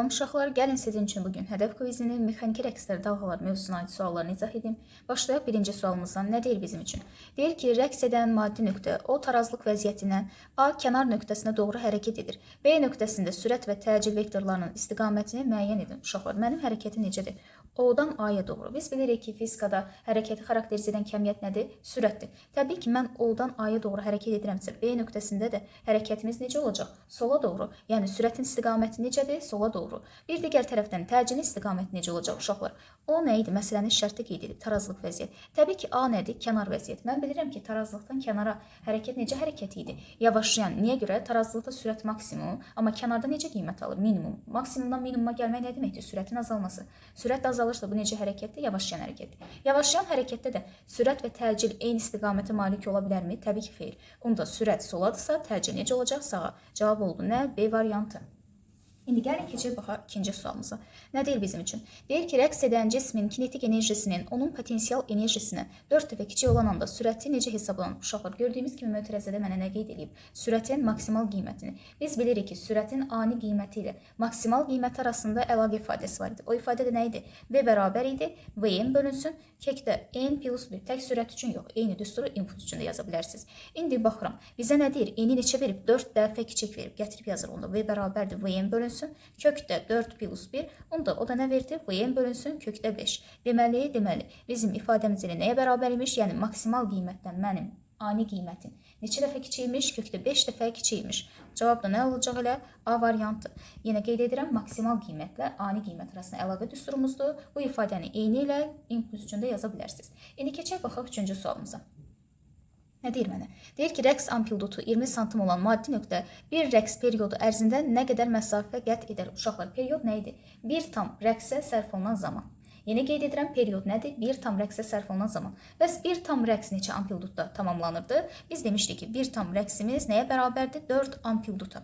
Uşaqlar, gəlin sizin üçün bugün hədəf kvizini mexaniki rəqslər dalğalar mövzusuna aid suallarını izah edin. Başlayaq birinci sualımızdan. Nə deyir bizim üçün? Deyir ki, rəqs edən maddi nöqtə O tarazlıq vəziyyətindən A kənar nöqtəsinə doğru hərəkət edir. B nöqtəsində sürət və təcil vektorlarının istiqamətini müəyyən edin. Uşaqlar, mənim hərəkətim necədir? O'dan A'ya doğru. Biz bilirik ki, fizikada hərəkəti xarakterizə edən kəmiyyət nədir? Sürətdir. Təbii ki, mən O'dan A'ya doğru hərəkət edirəmsə, B nöqtəsində də hərəkətimiz necə olacaq? Sola doğru. Yəni sürətin istiqaməti necədir? Sola doğru. Bir digər tərəfdən təcilin istiqaməti necə olacaq uşaqlar? O nə idi? Məsələnin şərti qeyd edib, tarazlıq vəziyyət. Təbii ki, A nədir? Kənar vəziyyət. Mən bilirəm ki, tarazlıqdan kənara hərəkət necə hərəkət idi? Yavaşlayan. Niyə görə? Tarazlıqda sürət maksimum, amma kənarda necə qiymət alır? Minimum. Maksimumdan minimuma gəlmək nə deməkdir? Sürətin azalması. Sürət azalırsa bu necə hərəkətdir? Yavaşlayan hərəkətdir. Yavaşlayan hərəkətdə də sürət və təcil eyni istiqamətə malik ola bilərmi? Təbii ki, xeyr. Onda sürət soladırsa, təcil necə olacaq? Sağa. Cavab oldu nə? B variantı. İndi gəlin keçək baxaq ikinci sualımıza. Nə deyir bizim üçün? Deyir ki, rəqs edən cismin kinetik enerjisinin onun potensial enerjisinə 4 dəfə kiçik olan anda sürəti necə hesablanır? Uşaqlar, gördüyümüz kimi mötərizədə mənə nə qeyd edib? Sürətin maksimal qiymətini. Biz bilirik ki, sürətin ani qiyməti ilə maksimal qiyməti arasında əlaqə ifadəsi var idi. O ifadə də nə idi? V bərabər idi. Vn bölünsün. Kəkdə n plus 1. Tək sürət üçün yox. Eyni düsturu input üçün də yaza bilərsiniz. İndi baxıram. Bizə nə deyir? N-i neçə verib? 4 dəfə kiçik verib. Gətirib yazır onda. V bərabərdir. Vn bölünsün. Kökdə 4 plus 1. Onda o da nə verdi? Vn bölünsün. Kökdə 5. Deməli, bizim ifadəmiz ilə nəyə bərabər imiş? Yəni maksimal qiymətdən mənim ani qiymətin neçə dəfə kiçiymiş? Kökdə 5 dəfə kiçiymiş. Cavab da nə olacaq elə? A variantı. Yenə qeyd edirəm, maksimal qiymətlə ani qiymət arasında əlaqə düsturumuzdur. Bu ifadəni eyni ilə input üçündə yaza bilərsiniz. İndi keçək baxaq üçüncü sualımıza. Nə deyir mənə? Deyir ki, rəqs amplitudu 20 sm olan maddi nöqtə bir rəqs periodu ərzində nə qədər məsafə qət edər? Uşaqlar, period nə idi? Bir tam rəqsə sərf olunan zaman. Yeni qeyd edirəm, period nədir? Bir tam rəqsə sərf olunan zaman. Bəs bir tam rəqs neçə amplitudda tamamlanırdı? Biz demişdik ki, bir tam rəqsimiz nəyə bərabərdir? 4 amplituda.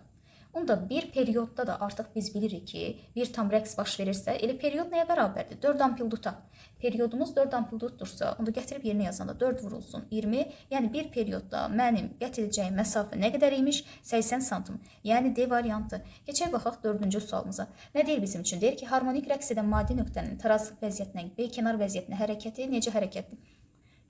Onda bir periodda da artıq biz bilirik ki, bir tam rəqs baş verirsə, elə period nəyə bərabərdir? 4 amplituda. Periodumuz 4 amplitudursa, onda gətirib yerinə yazanda 4 vurulsun 20. Yəni bir periodda mənim qət edəcəyim məsafə nə qədər imiş? 80 sm. Yəni D variantı. Keçək baxaq dördüncü sualımıza. Nə deyir bizim üçün? Deyir ki, harmonik rəqs edən maddi nöqtənin tarazlıq vəziyyətindən B kənar vəziyyətinə hərəkəti necə hərəkətdir?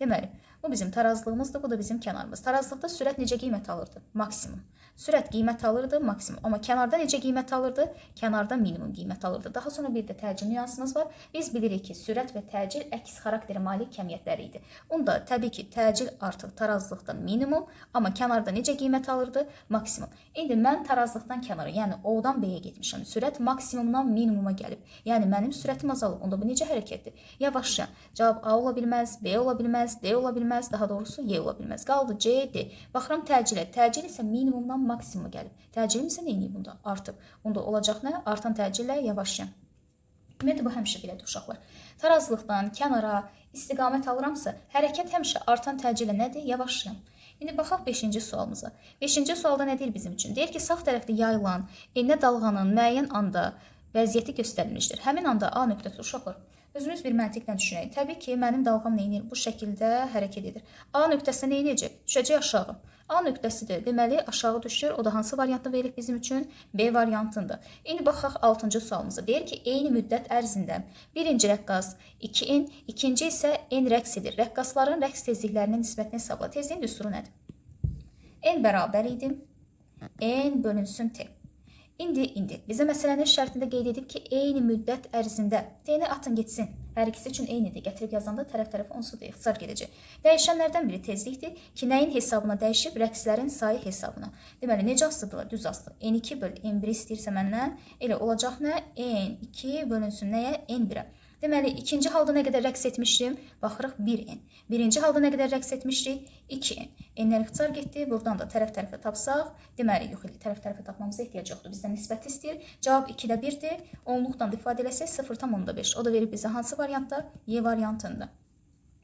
Deməli, bu bizim tarazlığımızdır, bu da bizim kənarımız. Tarazlıqda sürət necə qiymət alırdı? Maksimum. Sürət qiymət alırdı, maksimum. Amma kənarda necə qiymət alırdı? Kənarda minimum qiymət alırdı. Daha sonra bir də təcil nüansımız var. Biz bilirik ki, sürət və təcil əks xarakterə malik kəmiyyətləri idi. Onda təbii ki, təcil artıq tarazlıqda minimum, amma kənarda necə qiymət alırdı? Maksimum. İndi mən tarazlıqdan kənara, yəni O-dan B-yə getmişəm. Sürət maksimumdan minimuma gəlib. Yəni mənim sürətim azalıb. Onda bu necə hərəkətdir? Yavaşca. Cavab A ola bilməz, B ola bilməz, D ola bilməz, daha doğrusu Y ola bilməz. Qaldı C, D. Baxıram təcilə. Təcil isə minimumdan maksimuma gəlib. Təcilim isə neyini bunda? Artıb. Bunda olacaq nə? Artan təcillə yavaşca. Ümumiyyətlə, bu həmişə belədir uşaqlar. Tarazlıqdan kənara istiqamət alıramsa, hərəkət həmişə artan təcillə nədir? Yavaşlayam. İndi baxaq 5-ci sualımıza. 5-ci sualda nə deyir bizim üçün? Deyir ki, sağ tərəfdə yayılan enə dalğanın müəyyən anda vəziyyəti göstərilmişdir. Həmin anda A nöqtəsi uşaqlar. Özünüz bir məntiqlə düşünək. Təbii ki, mənim dalğam neyinir? Bu şəkildə hərəkət edir. A nöqtəsinə neyinəcək? Düşəcək aşağı. A nöqtəsidir. Deməli, aşağı düşür. O da hansı variantını verir bizim üçün? B variantında. İndi baxaq 6-cı sualımıza. Deyir ki, eyni müddət ərzində birinci rəqqas 2n, ikinci isə n rəqs edir. Rəqqasların rəqs tezliklərinin nisbətini hesabla. Tezliyin düsturu nədir? N bərabər idi. N bölünsün T. İndi bizə məsələnin şərtində qeyd edib ki, eyni müddət ərzində T-ni atın getsin. Hər ikisi üçün eynidir. Gətirib yazanda tərəf-tərəfə onsuz da ixtisar gedəcək. Dəyişənlərdən biri tezlikdir ki, nəyin hesabına dəyişib? Rəqslərin sayı hesabına. Deməli, necə asılıdırlar? Düz asılı. N2 böl N1 istəyirsə məndən, elə olacaq nə? N2 bölünsün nəyə? N1-ə. Deməli, ikinci halda nə qədər rəqs etmişdim? Baxırıq 1n. Birinci halda nə qədər rəqs etmişdik? 2n. N-lər ixtisar getdi. Buradan da tərəf-tərəfə tapsaq. Deməli, yox, tərəf-tərəfə tapmamıza ehtiyac yoxdur. Bizdən nisbət istəyir. Cavab 2-də 1-dir. Onluqdan da ifadə eləsək 0,5. O da verib bizə hansı variantda? Y variantında.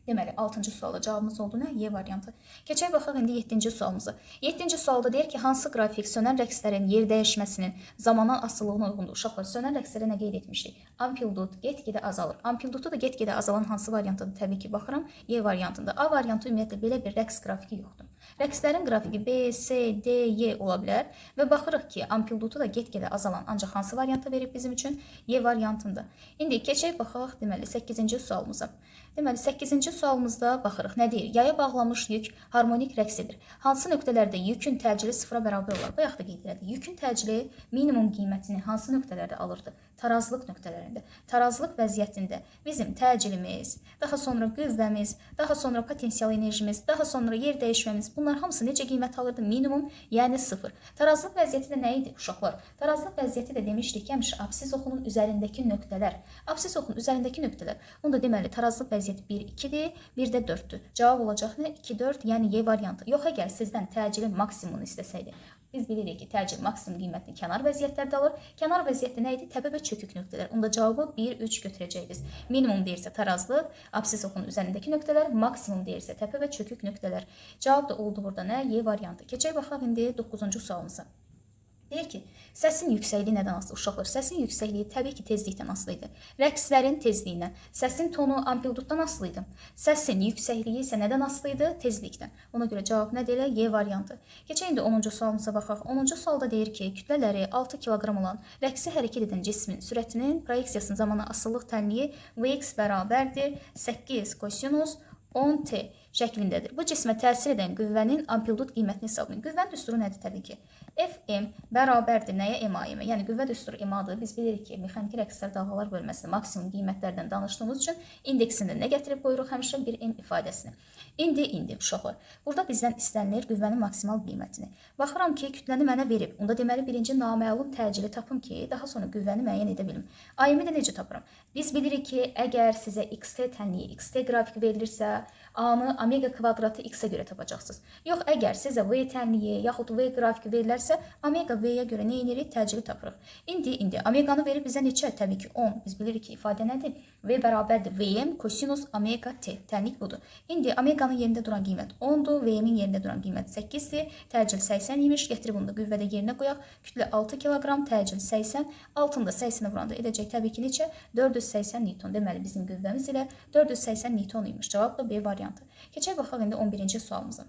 Deməli, 6-cı sualda cavabımız oldu nə? Y variantı. Keçək baxaq indi 7-ci sualımıza. 7-ci sualda deyir ki, hansı qrafik sönən rəqslərin yer dəyişməsinin zamandan asılılığına uyğundur? Uşaqlar, sönən rəqslərə nə qeyd etmişdik? Amplitud get-gedə azalır. Amplitudu da get-gedə azalan hansı variantında? Təbii ki, baxıram Y variantında. A variantı ümumiyyətlə belə bir rəqs qrafiki yoxdur. Rəqslərin qrafiki B, C, D, Y ola bilər və baxırıq ki, amplitudu da get-gedə azalan ancaq hansı variantı verib bizim üçün? Y variantında. İndi keçək baxaq deməli 8-ci sualımıza. Deməli 8-ci sualımızda baxırıq nə deyir? Yaya bağlamış yük harmonik rəqs edir. Hansı nöqtələrdə yükün təcili sıfıra bərabər olar? Bayaq da qeyd elədik. Yükün təcili minimum qiymətini hansı nöqtələrdə alırdı? Tarazlıq nöqtələrində. Tarazlıq vəziyyətində bizim təcilimiz, daha sonra qüvvəmiz, daha sonra potensial enerjimiz, daha sonra yer dəyişməmiz, bunlar hamısı necə qiymət alırdı? Minimum, yəni 0. Tarazlıq vəziyyəti də nə idi uşaqlar? Tarazlıq vəziyyəti də demişdik ki, həmişə absis oxunun üzərindəki nöqtələr. Absis oxunun üzərindəki nöqtələr. Onda deməli tarazlıq vəziyyəti 1, 2-dir, bir də 4-dür. Cavab olacaq nə? 2, 4, yəni Y variantı. Yox, əgər sizdən təcilin maksimumunu istəsəydi, biz bilirik ki, təcil maksimum qiymətini kənar vəziyyətlərdə alır. Kənar vəziyyətdə nə idi? Təpə və çökük nöqtələr. Onda cavabı 1, 3 götürəcəyiz. Minimum deyirsə tarazlıq, absis oxunun üzərindəki nöqtələr, maksimum deyirsə təpə və çökük nöqtələr. Cavab da oldu burada nə? Y variantı. Keçək baxaq indi 9-cu sualımıza. Deyir ki, səsin yüksəkliyi nədən asılı uşaqlar? Səsin yüksəkliyi təbii ki, tezlikdən asılı idi. Rəqslərin tezliyindən, səsin tonu amplituddan asılı idi. Səsin yüksəkliyi isə nədən asılı idi? Tezlikdən. Ona görə cavab nədir? Y variantı. Keçək indi 10-cu sualımıza baxaq. 10-cu sualda deyir ki, kütlələri 6 kiloqram olan rəqsi hərəkət edən cismin sürətinin proyeksiyasının zamanı asıllıq tənliyi Vx bərabərdir 8 kosinus 10t şəklindədir. Bu cismə təsir edən qüvvənin amplitud qiymətini hesablayın. Qüvvənin düsturu nədir təbii ki? Fm bərabərdir nəyə? M-A-M. Yəni qüvvə düsturu M-adır. Biz bilirik ki, mexaniki rəqslər dalğalar bölməsində maksimum qiymətlərdən danışdığımız üçün indeksində nə gətirib qoyuruq? Həmişə bir M ifadəsini. İndi uşaqlar. Burada bizdən istənilir qüvvənin maksimal qiymətini. Baxıram ki, kütləni mənə verib. Onda deməli birinci naməlum təcili tapım ki, daha sonra qüvvəni müəyyən edə bilim. AM-i də necə tapıram? Biz bilirik ki, əgər sizə xt tənliyi, xt qrafiki verilirsə, A-nı omega kvadratı x-ə görə tapacaqsınız. Yox, əgər sizə V tənliyi yaxud V qrafiki verilərsə, omega V-yə görə nə edirik? Təcili tapırıq. İndi omeganı verib bizə neçə? Təbii ki 10. Biz bilirik ki, ifadə nədir? V bərabərdir Vm kosinus omega t. Tənlik budur. İndi omeganın yerində duran qiymət 10-dur, Vmin yerində duran qiymət 8-dir. Təcil 80 imiş. Gətirib bunu da qüvvədə yerinə qoyaq. Kütlə 6 kiloqram, təcil 80. Altında 80-i vuranda edəcək təbii ki neçə? 480 Newton. Deməli bizim qüvvəmiz ilə 480 Newton imiş. Cavab da B variantı. Keçək baxaq indi 11-ci sualımıza.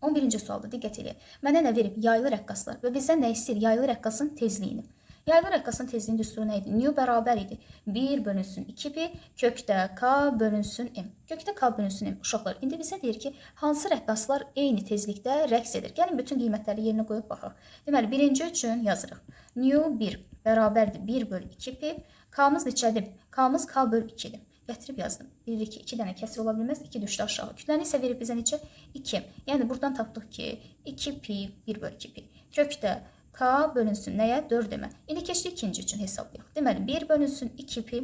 11-ci sualda diqqət edin. Mənə nə verib? Yaylı rəqqaslar və bizdən nə istəyir? Yaylı rəqqasın tezliyini. Yaylı rəqqasın tezliyinin düsturu nə idi? Nu bərabər idi. 1 bölünsün 2pi kökdə K bölünsün M. Kökdə K bölünsün M. Uşaqlar, indi bizə deyir ki, hansı rəqqaslar eyni tezlikdə rəqs edir? Gəlin bütün qiymətləri yerinə qoyub baxaq. Deməli, birinci üçün yazırıq. Nu 1 bərabərdir 1 bölü 2pi. K'mız neçədir? K'mız K bölü 2'dir. Gətirib yazdım. Bilirik ki, 2 dənə kəsir ola bilməz, 2 düşdü aşağı. Kütləni isə verib bizə neçə? 2. Yəni, buradan tapdıq ki, 2pi 1 bölü 2pi. Kökdə K bölünsün nəyə? 4 demə. İndi keçdik ikinci üçün hesablayaq. Deməli, 1 bölünsün 2pi.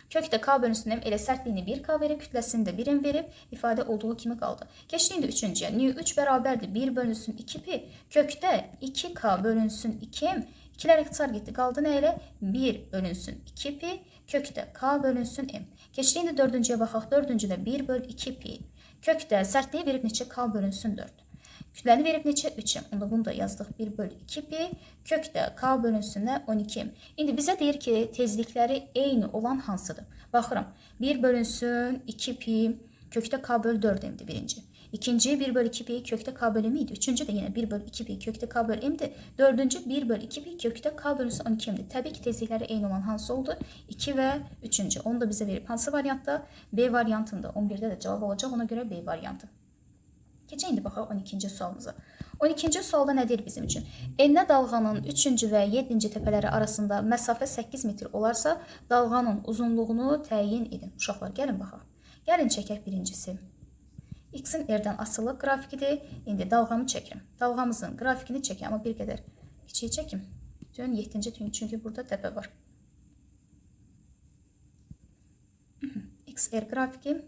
Kökdə K bölünsün elə sərtliyini 1K verib, kütləsini də 1M verib, ifadə olduğu kimi qaldı. Keçdik indi üçüncüyə. Nu 3 bərabərdir 1 bölünsün 2pi. Kökdə 2K bölünsün 2M. İkilər ixtisar getdi. Qaldı nə ilə? 1 bölünsün 2pi. Kökdə K bölünsün M. Keçdik indi dördüncüyə baxaq. Dördüncüdə 1 bölü 2pi. Kökdə sərtliyi verib neçə? K bölünsün 4. Kütləni verib neçə? 3M. Onda bunu da yazdıq. 1 bölü 2pi. Kökdə K bölünsün 12M. İndi bizə deyir ki, tezlikləri eyni olan hansıdır? Baxıram. 1 bölünsün 2pi. Kökdə K bölü 4M'dir birinci. İkinci 1 bölü 2pi kökdə K bölü M idi. Üçüncü də yenə 1 bölü 2pi kökdə K bölü M'dir. Dördüncü 1 bölü 2pi kökdə K bölünsün 12M'dir. Təbii ki, tezlikləri eyni olan hansı oldu? 2 və 3-cü. Onu da bizə verib hansı variantda? B variantında. 11-də də cavab olacaq. Ona görə B variantı. Keçək indi baxaq 12-ci sualımıza. 12-ci sualda nə deyir bizim üçün? Enə dalğanın 3-cü və 7-ci təpələri arasında məsafə 8 metr olarsa, dalğanın uzunluğunu təyin edin. Uşaqlar, gəlin baxaq. Gəlin çəkək birincisi. X-in R-dən asıllıq qrafikidir. İndi dalğamı çəkirəm. Dalğamızın qrafikini çəkəm, amma bir qədər kiçik çəkim. Dön 7-ci çünki burada təpə var. XR qrafiki.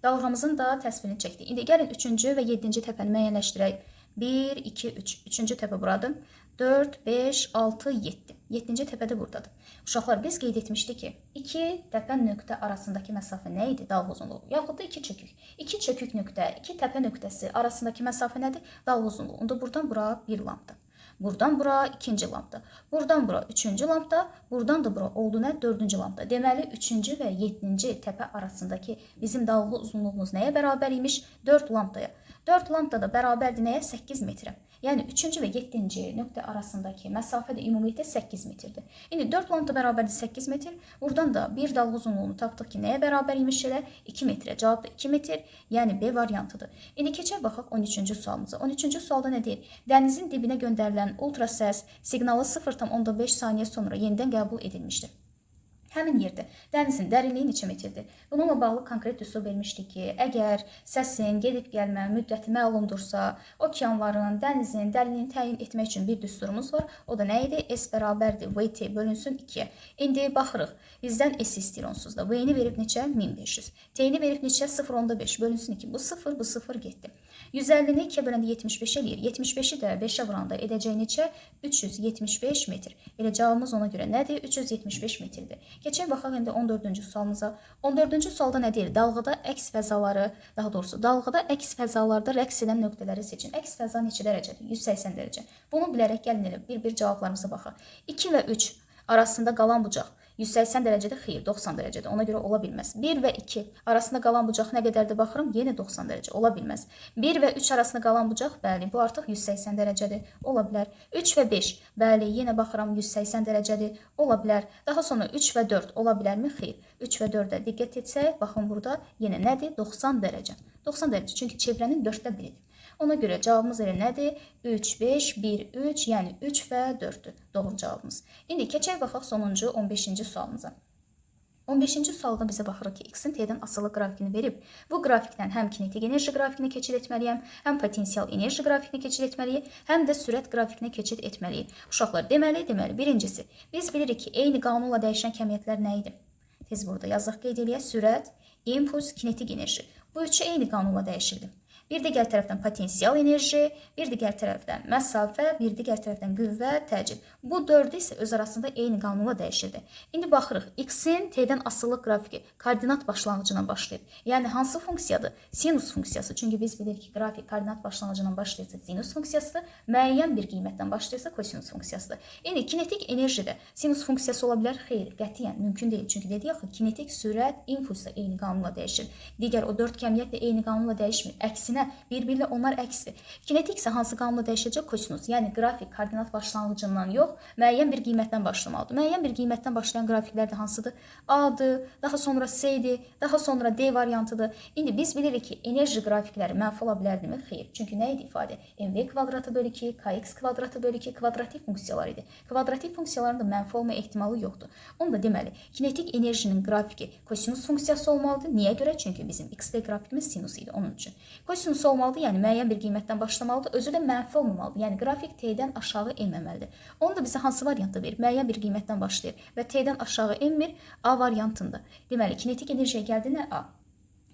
Dalğamızın da təsvirini çəkdik. İndi gəlin 3-cü və 7-ci təpəni müəyyənləşdirək. 1, 2, 3. 3-cü təpə buradır. 4, 5, 6, 7. 7-ci təpədə buradadır. Uşaqlar, biz qeyd etmişdik ki, 2 təpə nöqtə arasındakı məsafə nə idi? Dalğa uzunluğu. Yaxud da 2 çökük. 2 çökük nöqtə, 2 təpə nöqtəsi arasındakı məsafə nədir? Dalğa uzunluğu. Onda buradan bura 1 lambdır. Buradan bura ikinci lampda. Buradan bura üçüncü lampda. Buradan da bura oldu nə? Dördüncü lampda. Deməli, üçüncü və 7-ci təpə arasındakı bizim dalga uzunluğumuz nəyə bərabər imiş? 4 lampdaya. 4 lampda da bərabərdir nəyə? 8 metrə. Yəni 3-cü və 7-ci nöqtə arasındakı məsafə də ümumilikdə 8 metrdir. İndi 4 lampda bərabərdir 8 metr. Buradan da bir dalga uzunluğunu tapdıq ki, nəyə bərabər imiş elə? 2 metrə. Cavab da 2 metr, yəni B variantıdır. İndi keçək baxaq 13-cü sualımıza. 13-cü sualda nə deyir? Dənizin dibinə göndərilən ultrasəs siqnalı 0,5 saniyə sonra yenidən qəbul edilmişdir. Həmin yerdə dənizin dərinliyi neçə metrdir? Bununla bağlı konkret üsul vermişdik ki, əgər səsin gedib gəlmə müddəti məlumdursa, okeanların, dənizin dərinliyini təyin etmək üçün bir düsturumuz var. O da nə idi? S bərabərdir VT bölünsün 2-yə. İndi baxırıq. Bizdən S istəyir onsuz da. V-ni verib neçə? 1500. T-ni verib neçə? 0,5 bölünsün 2. Bu 0, bu 0 getdi. 150-ni 2-yə böləndə 75 eləyir. 75-i də 5-ə vuranda edəcək neçə? 375 metr. Elə cavabımız ona görə nədir? 375 metrdir. Keçək baxaq indi 14-cü sualımıza. 14-cü sualda nə deyir? Dalğada əks fəzaları, daha doğrusu dalğada əks fəzalarda rəqs edən nöqtələri seçin. Əks fəza neçə dərəcədir? 180 dərəcə. Bunu bilərək gəlin elə bir-bir cavablarımıza baxaq. 2 və 3 arasında qalan bucaq 180 dərəcədə, xeyr, 90 dərəcədə. Ona görə ola bilməz. 1 və 2 arasında qalan bucaq nə qədərdir baxırım? Yenə 90 dərəcə. Ola bilməz. 1 və 3 arasında qalan bucaq, bəli, bu artıq 180 dərəcədir. Ola bilər. 3 və 5, bəli, yenə baxıram 180 dərəcədir. Ola bilər. Daha sonra 3 və 4 ola bilərmi? Xeyr. 3 və 4-ə diqqət etsək, baxın burada yenə nədir? 90 dərəcə. 90 dərəcə, çünki çevrənin 4də biridir. Ona görə cavabımız elə nədir? 3, 5, 1, 3, yəni 3 və 4-dür. Doğru cavabımız. İndi keçək baxaq sonuncu 15-ci sualımıza. 15-ci sualda bizə baxırıq ki, X-in T-dən asılı qrafikini verib. Bu qrafikdən həm kinetik enerji qrafikini keçid etməliyəm, həm potensial enerji qrafikini keçid etməliyik, həm də sürət qrafikini keçid etməliyik. Uşaqlar, deməli, birincisi, biz bilirik ki, eyni qanunla dəyişən kəmiyyətlər nə idi? Tez burada yazıq qeyd eləyək, sürət, impuls, kinetik enerji. Bu üçü eyni qanunla dəyişirdi. Bir digər tərəfdən potensial enerji, bir digər tərəfdən məsafə, bir digər tərəfdən qüvvə, təcil. Bu dördü isə öz arasında eyni qanunla dəyişirdi. İndi baxırıq, X-in T-dən asıllıq qrafiki koordinat başlanğıcından başlayır. Yəni, hansı funksiyadır? Sinus funksiyası. Çünki biz bilirik ki, qrafik koordinat başlanğıcından başlayırsa sinus funksiyasıdır, müəyyən bir qiymətdən başlayırsa kosinus funksiyasıdır. İndi kinetik enerji də sinus funksiyası ola bilər? Xeyr, qətiyyən mümkün deyil. Çünki dedik axı, kinetik sürət, impuls da eyni qanunla dəyişir. Digər o 4 kəmiyyət də eyni qanunla dəyişmir. Əksinə, bir-birlə onlar əksdir. Kinetik isə hansı qanunla dəyişəcək? Kosinus. Yəni, qrafik koordinat başlanğıcından yox, müəyyən bir qiymətdən başlamalıdır. Müəyyən bir qiymətdən başlayan qrafiklər də hansıdır? A-dır, daha sonra C-dir, daha sonra D variantıdır. İndi biz bilirik ki, enerji qrafikləri mənfi ola bilərdimi? Xeyr. Çünki nə idi ifadə? MV kvadratı bölü 2, KX kvadratı bölü 2 kvadratik funksiyalar idi. Kvadratik funksiyaların da mənfi olma ehtimalı yoxdur. Onu da deməli, kinetik enerjinin qrafiki kosinus funksiyası olmalıdır. Niyə görə? Çünki bizim XT qrafikimiz sinus idi onun üçün. Kosinus olmalıdır, yəni müəyyən bir qiymətdən başlamalıdır. Özü də mənfi olmamalıdır. Yəni qrafik T-dən aşağı enməməlidir. Onu da bizə hansı variantda verir? Müəyyən bir qiymətdən başlayır və T-dən aşağı enmir, A variantında. Deməli, kinetik enerjiyə gəldi nə? A.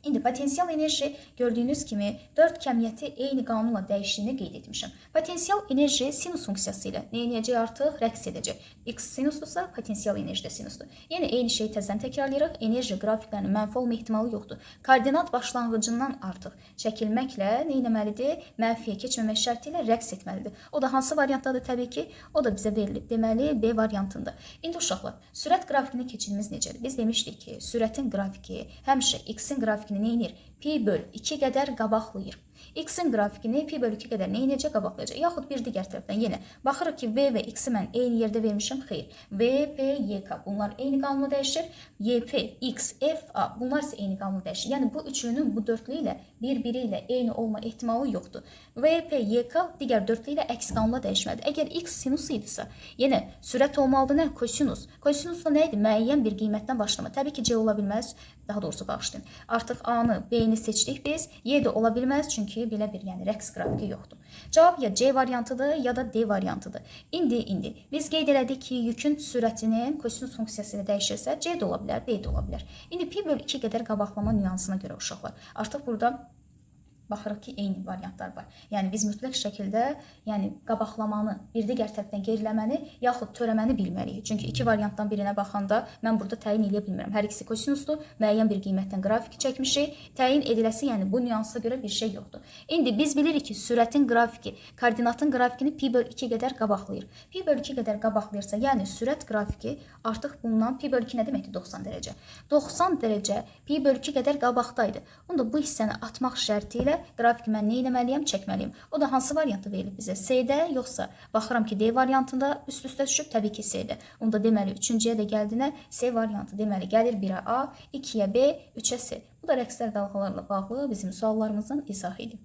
İndi potensial enerji gördüyünüz kimi 4 kəmiyyəti eyni qanunla dəyişdiyini qeyd etmişəm. Potensial enerji sinus funksiyası ilə nə edəcək artıq? Rəqs edəcək. X sinusdursa, potensial enerji də sinusdur. Yəni, eyni şeyi təzədən təkrarlayırıq. Enerji qrafiklərinin mənfi olma ehtimalı yoxdur. Koordinat başlanğıcından artıq çəkilməklə nə etməlidir? Mənfiyə keçməmək şərti ilə rəqs etməlidir. O da hansı variantdadır? Təbii ki, o da bizə verilib. Deməli, B variantında. İndi uşaqlar, sürət qrafikini keçirimiz necədir? Biz demişdik ki, sürətin qrafiki həmişə X-in qrafikini nə edir? Pi böl 2 qədər qabaqlayır. X-in qrafikini pi böl 2 qədər nə edəcək? Qabaqlayacaq. Yaxud bir digər tərəfdən yenə baxırıq ki, V və X-i mən eyni yerdə vermişəm. Xeyr. V, P, Y, K. Bunlar eyni qanunla dəyişir. Y, P, X, F, A. Bunlar isə eyni qanunla dəyişir. Yəni, bu üçlünün bu dörtlü ilə bir-biri ilə eyni olma ehtimalı yoxdur. V, P, Y, K digər dörtlü ilə əks qanunla dəyişməlidir. Əgər X sinus idisə, yenə sürət olmalıdır nə? Kosinus. Kosinus da nə idi? Müəyyən bir qiymətdən başlama. Təbii ki, C ola bilməz. Daha doğrusu bağışlayın. Artıq A-nı, B-ni seçdik biz. Y də ola bilməz, çünki belə bir rəqs qrafiki yoxdur. Cavab ya C variantıdır, ya da D variantıdır. İndi biz qeyd elədik ki, yükün sürətinin kosinus funksiyası ilə dəyişirsə, C də ola bilər, D də ola bilər. İndi pi böl 2 qədər qabaqlama nüansına görə uşaqlar. Artıq burada baxırıq ki, eyni variantlar var. Yəni biz mütləq şəkildə, yəni qabaqlamanı, bir digər tərəfdən geriləməni yaxud törəməni bilməliyik. Çünki iki variantdan birinə baxanda mən burada təyin edə bilmirəm. Hər ikisi kosinusdur, müəyyən bir qiymətdən qrafiki çəkmişik. Təyin ediləsi, yəni bu nüansa görə bir şey yoxdur. İndi biz bilirik ki, sürətin qrafiki koordinatın qrafikini pi/2 qədər qabaqlayır. Pi/2 qədər qabaqlayırsa, yəni sürət qrafiki artıq bundan pi/2 nə deməkdir? 90 dərəcə. 90 dərəcə pi/2 qədər qabaqdaydı. Onda bu hissəni atmaq şərti ilə qrafiki mən nə etməliyəm? Çəkməliyəm. O da hansı variantı verilib bizə? C-də yoxsa baxıram ki, D variantında üst-üstə düşüb, təbii ki, C-də. Onda deməli, üçüncüyə də gəldiyinə C variantı deməli gəlir 1-ə A, 2-yə B, 3-ə C. Bu da rəqslər dalğalarla bağlı bizim suallarımızın izahı idi.